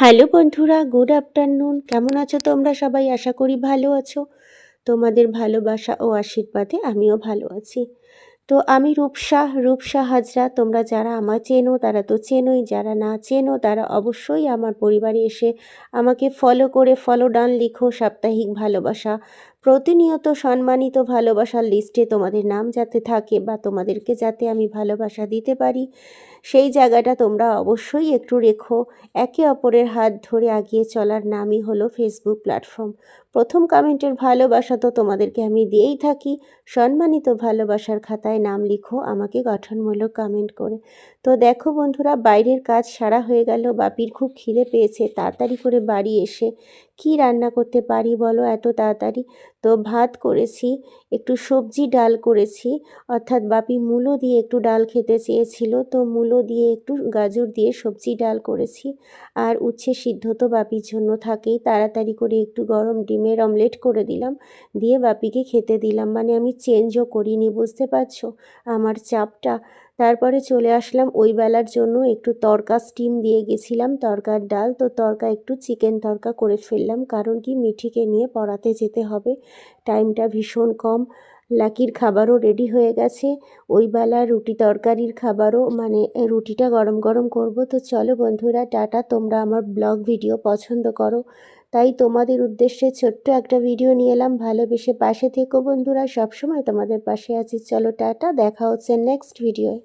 Hello বন্ধুরা, good afternoon. কেমন আছো তোমরা সবাই? আশা করি ভালো আছো। তোমাদের ভালোবাসা ও আশীর্বাদে আমিও ভালো আছি। তো আমি রূপসা হাজরা। তোমরা যারা আমার চেনো তারা তো চেনোই, যারা না চেনো তারা অবশ্যই আমার পরিবারে এসে আমাকে ফলো করে ফলো ডান লিখো। সাপ্তাহিক ভালোবাসা, প্রতিনিয়ত সম্মানিত ভালোবাসার লিস্টে তোমাদের নাম যাতে থাকে বা তোমাদেরকে যাতে আমি ভালোবাসা দিতে পারি, সেই জায়গাটা তোমরা অবশ্যই একটু রেখো। একে অপরের হাত ধরে এগিয়ে চলার নামই হলো ফেসবুক প্ল্যাটফর্ম। প্রথম কমেন্টের ভালোবাসা তো তোমাদেরকে আমি দিয়েই থাকি। সম্মানিত ভালোবাসার খাতায় নাম লিখো আমাকে গঠনমূলক কমেন্ট করে। তো দেখো বন্ধুরা, বাইরের কাজ সারা হয়ে গেল। বাপির খুব খিদে পেয়েছে। তাড়াতাড়ি করে বাড়ি এসে কি রান্না করতে পারি বলো এত তাড়াতাড়ি? তো ভাত করেছি, একটু সবজি ডাল করেছি, অর্থাৎ বাপি মূলো দিয়ে একটু ডাল খেতে চেয়েছিল, তো মূলো দিয়ে একটু গাজর দিয়ে সবজি ডাল করেছি। আর উচ্ছে সিদ্ধ তো বাপির জন্য থাকেই, তাড়াতাড়ি করে একটু গরম ডিমের অমলেট করে দিলাম, দিয়ে বাপিকে খেতে দিলাম। মানে আমি চেঞ্জও করিনি, বুঝতে পারছো আমার চাপটা। তারপরে চলে আসলাম ওই বেলার জন্য, একটু তড়কা স্টিম দিয়ে গেছিলাম, তড়কার ডাল, তো তড়কা একটু চিকেন তড়কা করে ফেললাম, কারণ কি মিঠিকে নিয়ে পড়াতে যেতে হবে, টাইমটা ভীষণ কম। লাকির খাবারও রেডি হয়ে গেছে, ওই বেলা রুটি তরকারির খাবারও, মানে রুটিটা গরম গরম করব। তো চলো বন্ধুরা, টাটা। তোমরা আমার ব্লগ ভিডিও পছন্দ করো, তাই তোমাদের উদ্দেশ্যে ছোট্ট একটা ভিডিও নিয়ে এলাম। ভালোবেসে পাশে থেকো বন্ধুরা, সবসময় তোমাদের পাশে আছি। চলো টাটা, দেখা হচ্ছে নেক্সট ভিডিওয়।